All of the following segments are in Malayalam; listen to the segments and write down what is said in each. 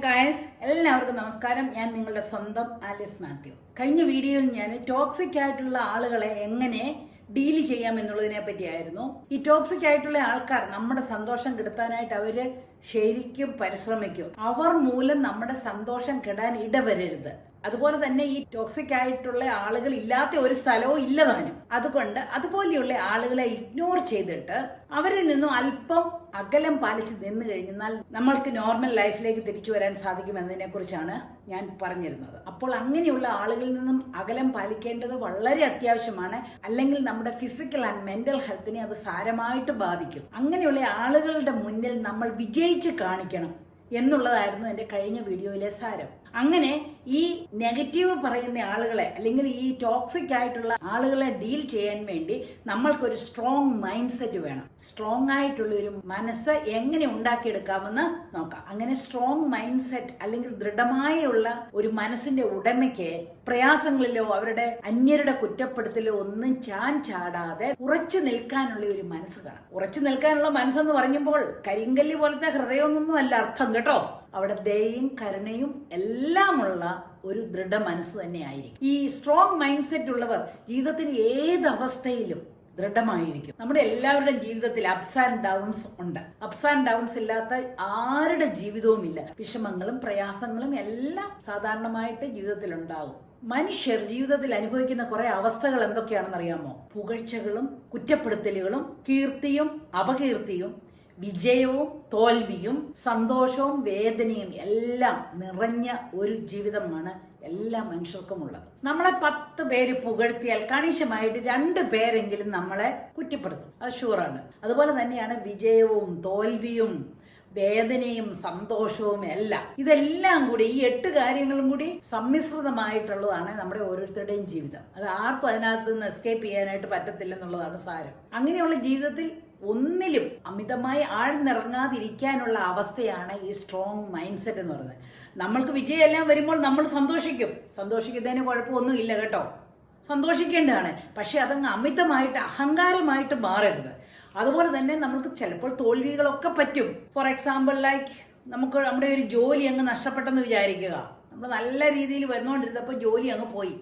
ഗായ്സ്, എല്ലാവർക്കും നമസ്കാരം. ഞാൻ നിങ്ങളുടെ സ്വന്തം ആലിസ് മാത്യു. കഴിഞ്ഞ വീഡിയോയിൽ ഞാൻ ടോക്സിക് ആയിട്ടുള്ള ആളുകളെ എങ്ങനെ ഡീൽ ചെയ്യാം എന്നുള്ളതിനെ പറ്റിയായിരുന്നു. ഈ ടോക്സിക് ആയിട്ടുള്ള ആൾക്കാർ നമ്മുടെ സന്തോഷം കെടുത്താനായിട്ട് അവര് ശരിക്കും പരിശ്രമിക്കും. അവർ മൂലം നമ്മുടെ സന്തോഷം കെടാൻ ഇടവരരുത്. അതുപോലെ തന്നെ ഈ ടോക്സിക് ആയിട്ടുള്ള ആളുകൾ ഇല്ലാത്ത ഒരു സ്ഥലവും ഇല്ലതാനും. അതുകൊണ്ട് അതുപോലെയുള്ള ആളുകളെ ഇഗ്നോർ ചെയ്തിട്ട് അവരിൽ നിന്നും അല്പം അകലം പാലിച്ച് നിന്ന് കഴിഞ്ഞാൽ നമ്മൾക്ക് നോർമൽ ലൈഫിലേക്ക് തിരിച്ചു വരാൻ സാധിക്കും എന്നതിനെ കുറിച്ചാണ് ഞാൻ പറഞ്ഞിരുന്നത്. അപ്പോൾ അങ്ങനെയുള്ള ആളുകളിൽ നിന്നും അകലം പാലിക്കേണ്ടത് വളരെ അത്യാവശ്യമാണ്. അല്ലെങ്കിൽ നമ്മുടെ ഫിസിക്കൽ ആൻഡ് മെന്റൽ ഹെൽത്തിനെ അത് സാരമായിട്ട് ബാധിക്കും. അങ്ങനെയുള്ള ആളുകളുടെ മുന്നിൽ നമ്മൾ വിജയിച്ച് കാണിക്കണം എന്നുള്ളതായിരുന്നു എൻ്റെ കഴിഞ്ഞ വീഡിയോയിലെ സാരം. അങ്ങനെ ഈ നെഗറ്റീവ് പറയുന്ന ആളുകളെ അല്ലെങ്കിൽ ഈ ടോക്സിക് ആയിട്ടുള്ള ആളുകളെ ഡീൽ ചെയ്യാൻ വേണ്ടി നമ്മൾക്കൊരു സ്ട്രോങ് മൈൻഡ് സെറ്റ് വേണം. സ്ട്രോങ് ആയിട്ടുള്ള ഒരു മനസ്സ് എങ്ങനെ ഉണ്ടാക്കിയെടുക്കാമെന്ന് നോക്കാം. അങ്ങനെ സ്ട്രോങ് മൈൻഡ് സെറ്റ് അല്ലെങ്കിൽ ദൃഢമായുള്ള ഒരു മനസ്സിന്റെ ഉടമയ്ക്ക് പ്രയാസങ്ങളിലോ അവരുടെ അന്യരുടെ കുറ്റപ്പെടുത്തലോ ഒന്നും ചാടാതെ ഉറച്ചു നിൽക്കാനുള്ള ഒരു മനസ്സ് കാണാം. ഉറച്ചു നിൽക്കാനുള്ള മനസ്സെന്ന് പറയുമ്പോൾ കരിങ്കല്ല് പോലത്തെ ഹൃദയമൊന്നും അല്ല അർത്ഥം കേട്ടോ. അവിടെ ദയയും കരുണയും എല്ലാമുള്ള ഒരു ദൃഢ മനസ്സ് തന്നെയായിരിക്കും. ഈ സ്ട്രോങ് മൈൻഡ് സെറ്റ് ഉള്ളവർ ജീവിതത്തിന് ഏത് അവസ്ഥയിലും ദൃഢമായിരിക്കും. നമ്മുടെ എല്ലാവരുടെയും ജീവിതത്തിൽ അപ്സ് ആൻഡ് ഡൗൺസ് ഉണ്ട്. അപ്സ് ആൻഡ് ഡൗൺസ് ഇല്ലാത്ത ആരുടെ ജീവിതവും ഇല്ല. വിഷമങ്ങളും പ്രയാസങ്ങളും എല്ലാം സാധാരണമായിട്ട് ജീവിതത്തിൽ ഉണ്ടാകും. മനുഷ്യർ ജീവിതത്തിൽ അനുഭവിക്കുന്ന കുറെ അവസ്ഥകൾ എന്തൊക്കെയാണെന്ന് അറിയാമോ? പുകഴ്ചകളും കുറ്റപ്പെടുത്തലുകളും കീർത്തിയും അപകീർത്തിയും വിജയവും തോൽവിയും സന്തോഷവും വേദനയും എല്ലാം നിറഞ്ഞ ഒരു ജീവിതമാണ് എല്ലാ മനുഷ്യർക്കും ഉള്ളത്. നമ്മളെ 10 പേര് പുകഴ്ത്തിയാൽ കണിശമായിട്ട് 2 പേരെങ്കിലും നമ്മളെ കുറ്റപ്പെടുത്തും. അത് ഷുവറാണ്. അതുപോലെ തന്നെയാണ് വിജയവും തോൽവിയും വേദനയും സന്തോഷവും എല്ലാം. ഇതെല്ലാം കൂടി ഈ 8 കാര്യങ്ങളും കൂടി സമ്മിശ്രിതമായിട്ടുള്ളതാണ് നമ്മുടെ ഓരോരുത്തരുടെയും ജീവിതം. അത് ആർക്കും അതിനകത്ത് നിന്ന് എസ്കേപ്പ് ചെയ്യാനായിട്ട് പറ്റത്തില്ലെന്നുള്ളതാണ് സാരം. അങ്ങനെയുള്ള ജീവിതത്തിൽ ഒന്നിലും അമിതമായി ആഴ്ന്നിറങ്ങാതിരിക്കാനുള്ള അവസ്ഥയാണ് ഈ സ്ട്രോങ് മൈൻഡ് സെറ്റ് എന്ന് പറയുന്നത്. നമ്മൾക്ക് വിജയമെല്ലാം വരുമ്പോൾ നമ്മൾ സന്തോഷിക്കും. സന്തോഷിക്കുന്നതിന് കുഴപ്പമൊന്നും ഇല്ല കേട്ടോ, സന്തോഷിക്കേണ്ടതാണ്. പക്ഷെ അതങ്ങ് അമിതമായിട്ട് അഹങ്കാരമായിട്ട് മാറരുത്. അതുപോലെ തന്നെ നമുക്ക് ചിലപ്പോൾ തോൽവികളൊക്കെ പറ്റും. ഫോർ എക്സാമ്പിൾ നമുക്ക് നമ്മുടെ ഒരു ജോലി അങ്ങ് നഷ്ടപ്പെട്ടെന്ന് വിചാരിക്കുക. നമ്മൾ നല്ല രീതിയിൽ വന്നുകൊണ്ടിരുന്നപ്പോൾ ജോലി അങ്ങ് പോയി.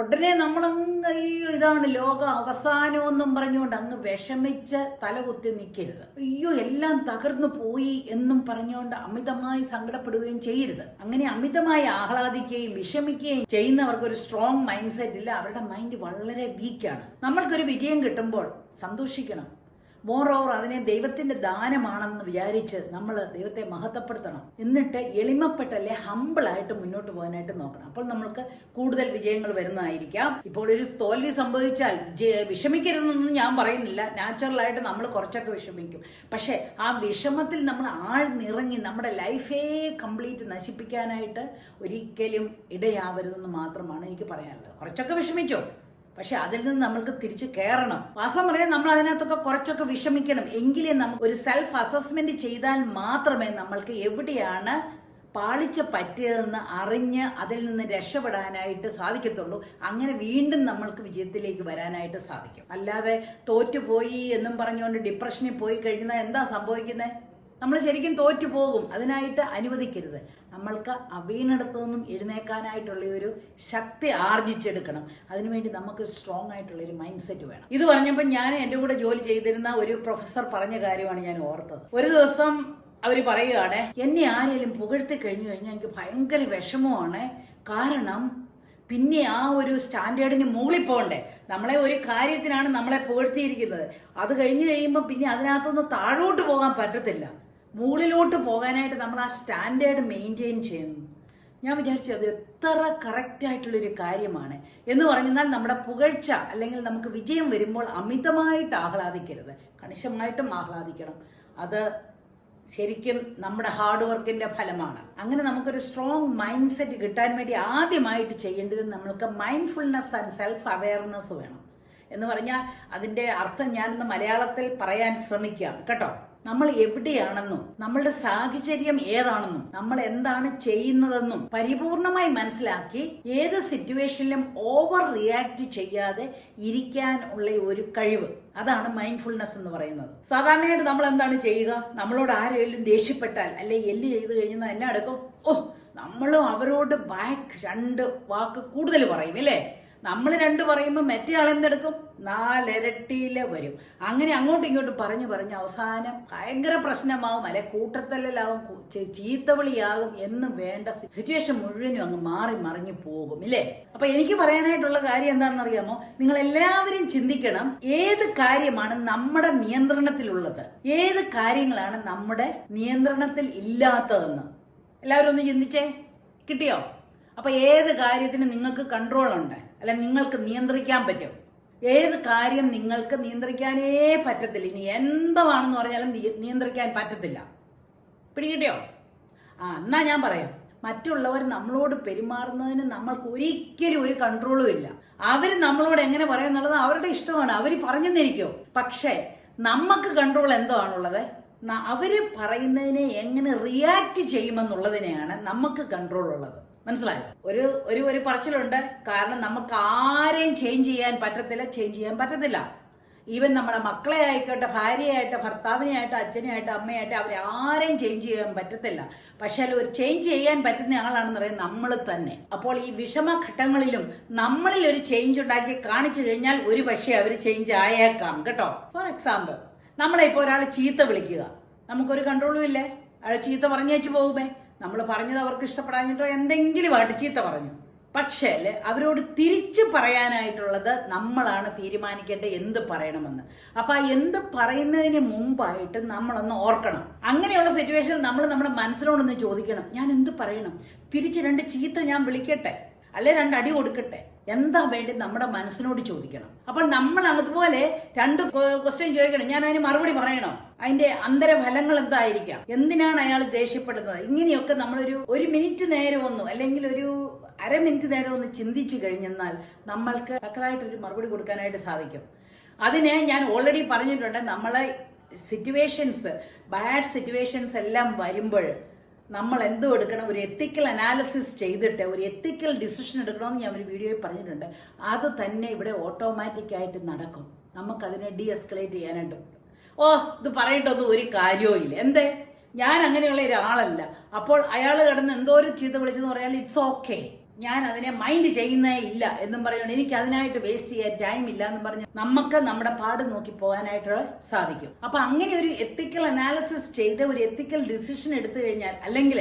ഉടനെ നമ്മളങ്ങ് ഇതാണ് ലോക അവസാനമെന്നും പറഞ്ഞുകൊണ്ട് അങ്ങ് വിഷമിച്ച് തലകുത്തി നിൽക്കരുത്. അയ്യോ എല്ലാം തകർന്നു പോയി എന്നും പറഞ്ഞുകൊണ്ട് അമിതമായി സങ്കടപ്പെടുകയും ചെയ്യരുത്. അങ്ങനെ അമിതമായി ആഹ്ലാദിക്കുകയും വിഷമിക്കുകയും ചെയ്യുന്നവർക്ക് ഒരു സ്ട്രോങ് മൈൻഡ് സെറ്റ് ഇല്ല. അവരുടെ മൈൻഡ് വളരെ വീക്കാണ്. നമ്മൾക്കൊരു വിജയം കിട്ടുമ്പോൾ സന്തോഷിക്കണം. മോർ ഓവർ അതിനെ ദൈവത്തിന്റെ ദാനമാണെന്ന് വിചാരിച്ച് നമ്മൾ ദൈവത്തെ മഹത്വപ്പെടുത്തണം. എന്നിട്ട് എളിമപ്പെട്ടല്ലേ ഹമ്പിളായിട്ട് മുന്നോട്ട് പോകാനായിട്ട് നോക്കണം. അപ്പോൾ നമ്മൾക്ക് കൂടുതൽ വിജയങ്ങൾ വരുന്നതായിരിക്കാം. ഇപ്പോൾ ഒരു തോൽവി സംഭവിച്ചാൽ വിഷമിക്കരുതെന്നൊന്നും ഞാൻ പറയുന്നില്ല. നാച്ചുറലായിട്ട് നമ്മൾ കുറച്ചൊക്കെ വിഷമിക്കും. പക്ഷെ ആ വിഷമത്തിൽ നമ്മൾ ആഴ്ന്നിറങ്ങി നമ്മുടെ ലൈഫേ കംപ്ലീറ്റ് നശിപ്പിക്കാനായിട്ട് ഒരിക്കലും ഇടയാവരുതെന്ന് മാത്രമാണ് എനിക്ക് പറയാനുള്ളത്. കുറച്ചൊക്കെ വിഷമിച്ചോ, പക്ഷെ അതിൽ നിന്ന് നമ്മൾക്ക് തിരിച്ചു കയറണം. വാസ്തവം പറയാൻ നമ്മൾ അതിനകത്തൊക്കെ കുറച്ചൊക്കെ വിഷമിക്കണം. എങ്കിലേ നമുക്ക് ഒരു സെൽഫ് അസസ്മെന്റ് ചെയ്താൽ മാത്രമേ നമ്മൾക്ക് എവിടെയാണ് പാളിച്ച പറ്റിയതെന്ന് അറിഞ്ഞ് അതിൽ നിന്ന് രക്ഷപ്പെടാനായിട്ട് സാധിക്കത്തുള്ളൂ. അങ്ങനെ വീണ്ടും നമ്മൾക്ക് വിജയത്തിലേക്ക് വരാനായിട്ട് സാധിക്കും. അല്ലാതെ തോറ്റുപോയി എന്നും പറഞ്ഞുകൊണ്ട് ഡിപ്രഷനിൽ പോയി കഴിഞ്ഞാൽ എന്താ സംഭവിക്കുന്നത്? നമ്മൾ ശരിക്കും തോറ്റു പോകും. അതിനായിട്ട് അനുവദിക്കരുത്. നമ്മൾക്ക് വീണിടത്തു നിന്നും എഴുന്നേക്കാനായിട്ടുള്ള ഒരു ശക്തി ആർജിച്ചെടുക്കണം. അതിനുവേണ്ടി നമുക്ക് സ്ട്രോങ് ആയിട്ടുള്ള ഒരു മൈൻഡ് സെറ്റ് വേണം. ഇത് പറഞ്ഞപ്പോൾ ഞാൻ എൻ്റെ കൂടെ ജോലി ചെയ്തിരുന്ന ഒരു പ്രൊഫസർ പറഞ്ഞ കാര്യമാണ് ഞാൻ ഓർത്തത്. ഒരു ദിവസം അവർ പറയുകയാണ്, എന്നെ ആരെങ്കിലും പുകഴ്ത്തി കഴിഞ്ഞു കഴിഞ്ഞാൽ എനിക്ക് ഭയങ്കര വിഷമമാണ്. കാരണം പിന്നെ ആ ഒരു സ്റ്റാൻഡേർഡിന് മുകളിൽ പോകണ്ടേ. നമ്മളെ ഒരു കാര്യത്തിനാണ് നമ്മളെ പുകഴ്ത്തിയിരിക്കുന്നത്. അത് കഴിഞ്ഞു കഴിയുമ്പോൾ പിന്നെ അതിനകത്തൊന്നും താഴോട്ട് പോകാൻ പറ്റത്തില്ല. മുകളിലോട്ട് പോകാനായിട്ട് നമ്മൾ ആ സ്റ്റാൻഡേർഡ് മെയിൻറ്റെയിൻ ചെയ്യുന്നു. ഞാൻ വിചാരിച്ചു അത് എത്ര കറക്റ്റായിട്ടുള്ളൊരു കാര്യമാണ് എന്ന് പറഞ്ഞാൽ നമ്മുടെ പുകഴ്ച അല്ലെങ്കിൽ നമുക്ക് വിജയം വരുമ്പോൾ അമിതമായിട്ട് ആഹ്ലാദിക്കരുത്. കണിശമായിട്ടും ആഹ്ലാദിക്കണം. അത് ശരിക്കും നമ്മുടെ ഹാർഡ് വർക്കിന്റെ ഫലമാണ്. അങ്ങനെ നമുക്കൊരു സ്ട്രോങ് മൈൻഡ് സെറ്റ് കിട്ടാൻ വേണ്ടി ആദ്യമായിട്ട് ചെയ്യേണ്ടത് നമ്മൾക്ക് മൈൻഡ്ഫുൾനെസ് ആൻഡ് സെൽഫ് അവെയർനെസ് വേണം. എന്ന് പറഞ്ഞാൽ അതിന്റെ അർത്ഥം ഞാനിന്ന് മലയാളത്തിൽ പറയാൻ ശ്രമിക്കുകയാണ് കേട്ടോ. നമ്മൾ എവിടെയാണെന്നും നമ്മളുടെ സാഹചര്യം ഏതാണെന്നും നമ്മൾ എന്താണ് ചെയ്യുന്നതെന്നും പരിപൂർണമായി മനസ്സിലാക്കി ഏത് സിറ്റുവേഷനിലും ഓവർ റിയാക്ട് ചെയ്യാതെ ഇരിക്കാൻ ഉള്ള ഒരു കഴിവ്, അതാണ് മൈൻഡ്ഫുൾനെസ് എന്ന് പറയുന്നത്. സാധാരണയായിട്ട് നമ്മൾ എന്താണ് ചെയ്യുക? നമ്മളോട് ആരെങ്കിലും ദേഷ്യപ്പെട്ടാൽ അല്ലെ എല്ല് ചെയ്ത് കഴിഞ്ഞാൽ എന്നെ അടക്കും, നമ്മളും അവരോട് ബാക്ക് 2 വാക്ക് കൂടുതൽ പറയും അല്ലേ? നമ്മൾ 2 പറയുമ്പോൾ മറ്റേ ആളെന്തെടുക്കും? 4 ഇരട്ടിയിലെ വരും. അങ്ങനെ അങ്ങോട്ടും ഇങ്ങോട്ടും പറഞ്ഞ് അവസാനം ഭയങ്കര പ്രശ്നമാവും, അല്ലെ കൂട്ടത്തല്ലാവും, ചീത്തവിളിയാകും എന്ന് വേണ്ട സിറ്റുവേഷൻ മുഴുവനും അങ്ങ് മാറി മറിഞ്ഞു പോകും ഇല്ലേ? അപ്പൊ എനിക്ക് പറയാനായിട്ടുള്ള കാര്യം എന്താണെന്ന് അറിയാമോ? നിങ്ങൾ എല്ലാവരും ചിന്തിക്കണം, ഏത് കാര്യമാണ് നമ്മുടെ നിയന്ത്രണത്തിലുള്ളത്, ഏത് കാര്യങ്ങളാണ് നമ്മുടെ നിയന്ത്രണത്തിൽ ഇല്ലാത്തതെന്ന്. എല്ലാവരും ഒന്ന് ചിന്തിച്ചേ, കിട്ടിയോ? അപ്പൊ ഏത് കാര്യത്തിന് നിങ്ങൾക്ക് കൺട്രോൾ ഉണ്ട്, അല്ല നിങ്ങൾക്ക് നിയന്ത്രിക്കാൻ പറ്റും? ഏത് കാര്യം നിങ്ങൾക്ക് നിയന്ത്രിക്കാനേ പറ്റത്തില്ല. ഇനി എന്താണെന്ന് പറഞ്ഞാലും നിയന്ത്രിക്കാൻ പറ്റത്തില്ല. പിടികിട്ടിയോ? എന്നാ ഞാൻ പറയാം, മറ്റുള്ളവർ നമ്മളോട് പെരുമാറുന്നതിന് നമ്മൾക്ക് ഒരിക്കലും ഒരു കൺട്രോളും ഇല്ല. അവര് നമ്മളോട് എങ്ങനെ പറയും എന്നുള്ളത് അവരുടെ ഇഷ്ടമാണ്, അവര് പറഞ്ഞെന്നിരിക്കോ. പക്ഷേ നമുക്ക് കൺട്രോൾ എന്തോ ആണുള്ളത്? അവര് പറയുന്നതിനെ എങ്ങനെ റിയാക്ട് ചെയ്യുമെന്നുള്ളതിനെയാണ് നമുക്ക് കൺട്രോൾ ഉള്ളത്. മനസ്സിലായോ? ഒരു പറച്ചിലുണ്ട്, കാരണം നമുക്ക് ആരെയും ചേഞ്ച് ചെയ്യാൻ പറ്റത്തില്ല. ഈവൻ നമ്മുടെ മക്കളെ ആയിക്കോട്ടെ, ഭാര്യയായിട്ട്, ഭർത്താവിനെയായിട്ട്, അച്ഛനെയായിട്ട്, അമ്മയായിട്ട്, അവരെ ആരെയും ചേഞ്ച് ചെയ്യാൻ പറ്റത്തില്ല. പക്ഷെ ഒരു ചേഞ്ച് ചെയ്യാൻ പറ്റുന്ന ആളാണെന്ന് പറയുന്നത് നമ്മൾ തന്നെ. അപ്പോൾ ഈ വിഷമഘട്ടങ്ങളിലും നമ്മളിൽ ഒരു ചേഞ്ച് ഉണ്ടാക്കി കാണിച്ചു കഴിഞ്ഞാൽ ഒരു പക്ഷേ അവർ ചേഞ്ച് ആയേക്കാം കേട്ടോ. ഫോർ എക്സാമ്പിൾ, നമ്മളെ ഇപ്പോൾ ഒരാൾ ചീത്ത വിളിക്കുക, നമുക്കൊരു കൺട്രോളും ഇല്ലേ. അയാൾ ചീത്ത പറഞ്ഞേച്ചു പോകുമേ, നമ്മൾ പറഞ്ഞത് അവർക്ക് ഇഷ്ടപ്പെടാഞ്ഞിട്ടോ എന്തെങ്കിലും ആയിട്ട് ചീത്ത പറഞ്ഞു. പക്ഷേ അവരോട് തിരിച്ചു പറയാനായിട്ടുള്ളത് നമ്മളാണ് തീരുമാനിക്കേണ്ടത് എന്ത് പറയണമെന്ന്. അപ്പൊ എന്ത് പറയുന്നതിന് മുമ്പായിട്ട് നമ്മളൊന്ന് ഓർക്കണം. അങ്ങനെയുള്ള സിറ്റുവേഷനിൽ നമ്മൾ നമ്മുടെ മനസ്സിനോടൊന്ന് ചോദിക്കണം, ഞാൻ എന്ത് പറയണം? തിരിച്ച് 2 ചീത്ത ഞാൻ വിളിക്കട്ടെ, അല്ലെ 2 അടി കൊടുക്കട്ടെ? എന്താ വേണ്ടി നമ്മുടെ മനസ്സിനോട് ചോദിക്കണം. അപ്പോൾ നമ്മൾ അതുപോലെ 2 ക്വസ്റ്റ്യൻ ചോദിക്കണം, ഞാൻ അതിന് മറുപടി പറയണോ? അതിന്റെ അന്തരഫലങ്ങൾ എന്തായിരിക്കാം? എന്തിനാണ് അയാൾ ദേഷ്യപ്പെടുന്നത്? ഇങ്ങനെയൊക്കെ നമ്മളൊരു മിനിറ്റ് നേരം അല്ലെങ്കിൽ ഒരു അരമിനിറ്റ് നേരം ഒന്ന് ചിന്തിച്ചു കഴിഞ്ഞെന്നാൽ നമ്മൾക്ക് തക്കതായിട്ടൊരു മറുപടി കൊടുക്കാനായിട്ട് സാധിക്കും. അതിന് ഞാൻ ഓൾറെഡി പറഞ്ഞിട്ടുണ്ട്, നമ്മളെ സിറ്റുവേഷൻസ്, ബാഡ് സിറ്റുവേഷൻസ് എല്ലാം വരുമ്പോൾ നമ്മൾ എന്തോ എടുക്കണം, ഒരു എത്തിക്കൽ അനാലിസിസ് ചെയ്തിട്ട് ഒരു എത്തിക്കൽ ഡിസിഷൻ എടുക്കണമെന്ന് ഞാൻ ഒരു വീഡിയോയിൽ പറഞ്ഞിട്ടുണ്ട്. അത് തന്നെ ഇവിടെ ഓട്ടോമാറ്റിക്കായിട്ട് നടക്കും. നമുക്കതിനെ ഡീഎസ്കലേറ്റ് ചെയ്യാനായിട്ട്. ഇത് പറയിട്ടൊന്നും ഒരു കാര്യവും ഇല്ല. എന്തേ? ഞാൻ അങ്ങനെയുള്ള ഒരാളല്ല. അപ്പോൾ അയാൾ കിടന്ന് എന്തോ ഒരു ചീത്ത വിളിച്ചെന്ന് പറഞ്ഞാൽ ഇറ്റ്സ് ഓക്കെ, ഞാൻ അതിനെ മൈൻഡ് ചെയ്യുന്നേ ഇല്ല എന്നും പറയുന്നത്, എനിക്ക് അതിനായിട്ട് വേസ്റ്റ് ചെയ്യാൻ ടൈം ഇല്ല എന്നും പറഞ്ഞ് നമുക്ക് നമ്മുടെ പാട് നോക്കി പോകാനായിട്ട് സാധിക്കും. അപ്പൊ അങ്ങനെ ഒരു എത്തിക്കൽ അനാലിസിസ് ചെയ്ത് ഒരു എത്തിക്കൽ ഡിസിഷൻ എടുത്തു കഴിഞ്ഞാൽ, അല്ലെങ്കിൽ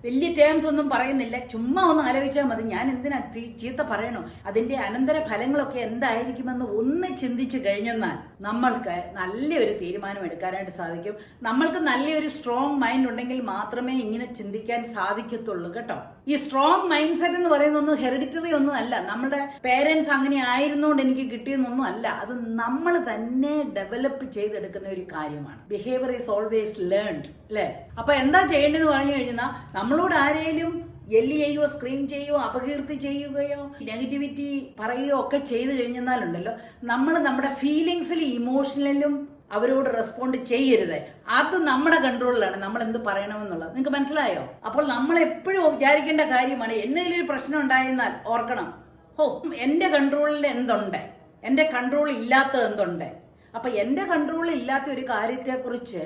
വലിയ ടേംസ് ഒന്നും പറയുന്നില്ല, ചുമ്മാ ഒന്ന് ആലോചിച്ചാൽ മതി, ഞാൻ എന്തിനാ ചീത്ത പറയണോ, അതിന്റെ അനന്തര ഫലങ്ങളൊക്കെ എന്തായിരിക്കുമെന്ന് ഒന്ന് ചിന്തിച്ചു കഴിഞ്ഞെന്നാൽ നമ്മൾക്ക് നല്ലൊരു തീരുമാനം എടുക്കാനായിട്ട് സാധിക്കും. നമ്മൾക്ക് നല്ലൊരു സ്ട്രോങ് മൈൻഡ് ഉണ്ടെങ്കിൽ മാത്രമേ ഇങ്ങനെ ചിന്തിക്കാൻ സാധിക്കത്തുള്ളൂ കേട്ടോ. ഈ സ്ട്രോങ് മൈൻഡ് സെറ്റ് എന്ന് പറയുന്നൊന്നും ഹെറിഡിറ്ററി ഒന്നും അല്ല, നമ്മുടെ പേരൻസ് അങ്ങനെ ആയിരുന്നോണ്ട് എനിക്ക് കിട്ടിയെന്നൊന്നും അല്ല. അത് നമ്മൾ തന്നെ ഡെവലപ്പ് ചെയ്തെടുക്കുന്ന ഒരു കാര്യമാണ്. ബിഹേവിയർ ഈസ് ഓൾവേസ് ലേൺഡ് അല്ലേ? അപ്പൊ എന്താ ചെയ്യേണ്ടതെന്ന് പറഞ്ഞു കഴിഞ്ഞാൽ, നമ്മളോട് ആരെങ്കിലും എല്ലി ചെയ്യുകയോ സ്ക്രീൻ ചെയ്യുകയോ അപകീർത്തി ചെയ്യുകയോ നെഗറ്റിവിറ്റി പറയുകയോ ഒക്കെ ചെയ്തു കഴിഞ്ഞാലുണ്ടല്ലോ, നമ്മൾ നമ്മുടെ ഫീലിങ്സിലും ഇമോഷണലിലും അവരോട് റെസ്പോണ്ട് ചെയ്യരുത്. അത് നമ്മുടെ കൺട്രോളിലാണ്, നമ്മൾ എന്ത് പറയണമെന്നുള്ളത്. നിങ്ങൾക്ക് മനസ്സിലായോ? അപ്പോൾ നമ്മൾ എപ്പോഴും വിചാരിക്കേണ്ട കാര്യമാണ്, എന്തെങ്കിലും ഒരു പ്രശ്നം ഉണ്ടായെന്നാൽ ഓർക്കണം, എന്റെ കൺട്രോളിൽ എന്തുണ്ട്, എന്റെ കൺട്രോൾ ഇല്ലാത്തത് എന്തുണ്ട്. അപ്പൊ എന്റെ കൺട്രോളിൽ ഇല്ലാത്ത ഒരു കാര്യത്തെക്കുറിച്ച്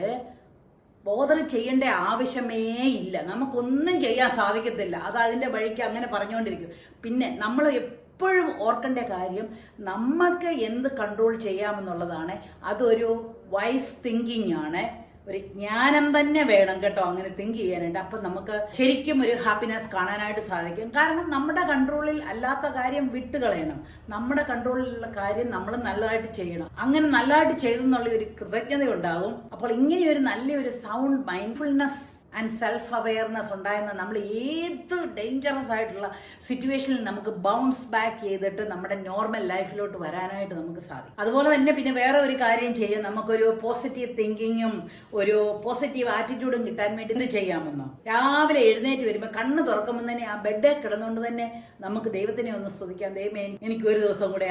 ബോധർ ചെയ്യേണ്ട ആവശ്യമേ ഇല്ല. നമുക്കൊന്നും ചെയ്യാൻ സാധിക്കത്തില്ല. അത് അതിന്റെ വഴിക്ക് അങ്ങനെ പറഞ്ഞുകൊണ്ടിരിക്കും. പിന്നെ നമ്മൾ എപ്പോഴും ഓർക്കേണ്ട കാര്യം, നമ്മൾക്ക് എന്ത് കൺട്രോൾ ചെയ്യാമെന്നുള്ളതാണ്. അതൊരു വൈസ് തിങ്കിങ് ആണ്, ഒരു ജ്ഞാനം തന്നെ വേണം കേട്ടോ അങ്ങനെ തിങ്ക് ചെയ്യാനായിട്ട്. അപ്പൊ നമുക്ക് ശരിക്കും ഒരു ഹാപ്പിനെസ് കാണാനായിട്ട് സാധിക്കും. കാരണം നമ്മുടെ കൺട്രോളിൽ അല്ലാത്ത കാര്യം വിട്ടുകളയണം, നമ്മുടെ കൺട്രോളിലുള്ള കാര്യം നമ്മൾ നല്ലതായിട്ട് ചെയ്യണം. അങ്ങനെ നല്ലതായിട്ട് ചെയ്തെന്നുള്ള ഒരു കൃതജ്ഞത ഉണ്ടാകും. അപ്പോൾ ഇങ്ങനെ ഒരു നല്ലൊരു sound mindfulness and self awareness ഉണ്ടായിരുന്ന നമ്മൾ ഏത് ഡേഞ്ചറസ് ആയിട്ടുള്ള സിറ്റുവേഷനിൽ നമുക്ക് ബൗൺസ് ബാക്ക് ചെയ്തിട്ട് നമ്മുടെ നോർമൽ ലൈഫിലോട്ട് വരാനായിട്ട് നമുക്ക് സാധിക്കും. അതുപോലെ തന്നെ പിന്നെ വേറെ ഒരു കാര്യം ചെയ്യാം, നമുക്കൊരു പോസിറ്റീവ് തിങ്കിങ്ങും ഒരു പോസിറ്റീവ് ആറ്റിറ്റ്യൂഡും കിട്ടാൻ വേണ്ടി എന്ത് ചെയ്യാമെന്നോ, രാവിലെ എഴുന്നേറ്റ് വരുമ്പോൾ കണ്ണ് തുറക്കുമ്പോൾ തന്നെ ആ ബെഡിൽ കിടന്നുകൊണ്ട് തന്നെ നമുക്ക് ദൈവത്തിനെ ഒന്ന് സ്തുതിക്കാം. ദൈവമേ, എനിക്ക് ഒരു ദിവസം കൂടെ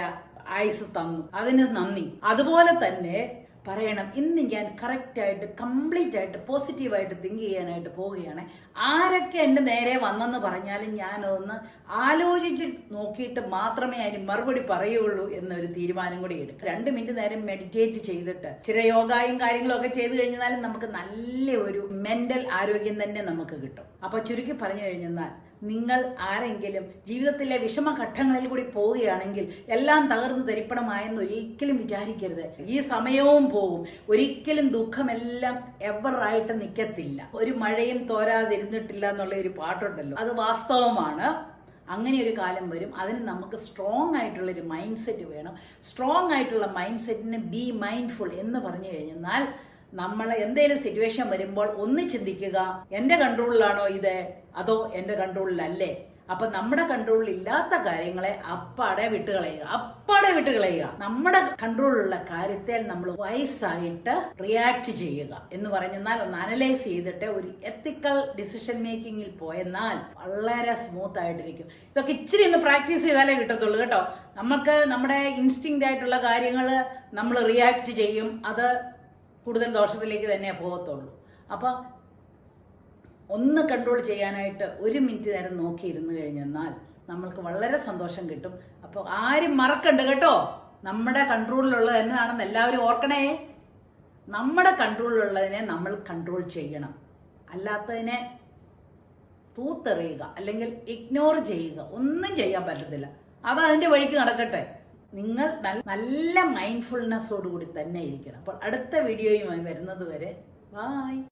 ആയുസ് തന്നു, അതിന് നന്ദി. അതുപോലെ തന്നെ പറയണം. ഇന്ന് ഞാൻ കറക്റ്റായിട്ട് കംപ്ലീറ്റ് ആയിട്ട് പോസിറ്റീവായിട്ട് തിങ്ക് ചെയ്യാനായിട്ട് പോവുകയാണ്. ആരൊക്കെ എൻ്റെ നേരെ വന്നെന്ന് പറഞ്ഞാലും ഞാനൊന്ന് ആലോചിച്ച് നോക്കിയിട്ട് മാത്രമേ അതിന് മറുപടി പറയുള്ളൂ എന്നൊരു തീരുമാനം കൂടി എടുക്കും. 2 മിനിറ്റ് നേരം മെഡിറ്റേറ്റ് ചെയ്തിട്ട് ചില യോഗയും കാര്യങ്ങളും ഒക്കെ ചെയ്തു കഴിഞ്ഞാലും നമുക്ക് നല്ല ഒരു മെന്റൽ ആരോഗ്യം തന്നെ നമുക്ക് കിട്ടും. അപ്പൊ ചുരുക്കി പറഞ്ഞു കഴിഞ്ഞാൽ നിങ്ങൾ ആരെങ്കിലും ജീവിതത്തിലെ വിഷമഘട്ടങ്ങളിൽ കൂടി പോവുകയാണെങ്കിൽ എല്ലാം തകർന്നു തരിപ്പണമായെന്ന് ഒരിക്കലും വിചാരിക്കരുത്. ഈ സമയവും പോകും. ഒരിക്കലും ദുഃഖമെല്ലാം എവറായിട്ട് നിൽക്കത്തില്ല. ഒരു മഴയും തോരാതിരുന്നിട്ടില്ല എന്നുള്ള ഒരു പാട്ടുണ്ടല്ലോ, അത് വാസ്തവമാണ്. അങ്ങനെ ഒരു കാലം വരും. അതിന് നമുക്ക് സ്ട്രോങ് ആയിട്ടുള്ളൊരു മൈൻഡ് സെറ്റ് വേണം. സ്ട്രോങ് ആയിട്ടുള്ള മൈൻഡ് സെറ്റിന് ബി മൈൻഡ്ഫുൾ എന്ന് പറഞ്ഞു കഴിഞ്ഞാൽ നമ്മൾ എന്തെങ്കിലും സിറ്റുവേഷൻ വരുമ്പോൾ ഒന്ന് ചിന്തിക്കുക, എന്റെ കൺട്രോളിലാണോ ഇത്, അതോ എന്റെ കൺട്രോളിലല്ലേ? അപ്പൊ നമ്മുടെ കൺട്രോളിൽ ഇല്ലാത്ത കാര്യങ്ങളെ അപ്പാടെ വിട്ടുകളയുക. നമ്മുടെ കൺട്രോളിലുള്ള കാര്യത്തെ നമ്മൾ വൈസായിട്ട് റിയാക്ട് ചെയ്യുക എന്ന് പറഞ്ഞാൽ ഒന്ന് അനലൈസ് ചെയ്തിട്ട് ഒരു എത്തിക്കൽ ഡിസിഷൻ മേക്കിങ്ങിൽ പോയെന്നാൽ വളരെ സ്മൂത്ത് ആയിട്ടിരിക്കും. ഇതൊക്കെ ഇച്ചിരി ഒന്ന് പ്രാക്ടീസ് ചെയ്താലേ കിട്ടത്തുള്ളൂ കേട്ടോ. നമുക്ക് നമ്മുടെ ഇൻസ്റ്റിങ്ക്റ്റ് ആയിട്ടുള്ള കാര്യങ്ങൾ നമ്മൾ റിയാക്ട് ചെയ്യും, അത് കൂടുതൽ ദോഷത്തിലേക്ക് തന്നെ പോകത്തുള്ളൂ. അപ്പൊ ഒന്ന് കൺട്രോൾ ചെയ്യാനായിട്ട് 1 മിനിറ്റ് നേരം നോക്കിയിരുന്നു കഴിഞ്ഞെന്നാൽ നമ്മൾക്ക് വളരെ സന്തോഷം കിട്ടും. അപ്പോൾ ആരും മറക്കണ്ട കേട്ടോ, നമ്മുടെ കൺട്രോളിലുള്ളത് എന്നാണെന്ന് എല്ലാവരും ഓർക്കണേ. നമ്മുടെ കൺട്രോളിലുള്ളതിനെ നമ്മൾ കൺട്രോൾ ചെയ്യണം. അല്ലാത്തതിനെ തൂത്തെറിയുക അല്ലെങ്കിൽ ഇഗ്നോർ ചെയ്യുക ഒന്നും ചെയ്യാൻ പറ്റത്തില്ല. അത് അതിന്റെ വഴിക്ക് നടക്കട്ടെ. നിങ്ങൾ നല്ല മൈൻഡ്ഫുൾനെസ്സോടുകൂടി തന്നെ ഇരിക്കണം. അപ്പോൾ അടുത്ത വീഡിയോയുമായി വരുന്നത് വരെ ബൈ.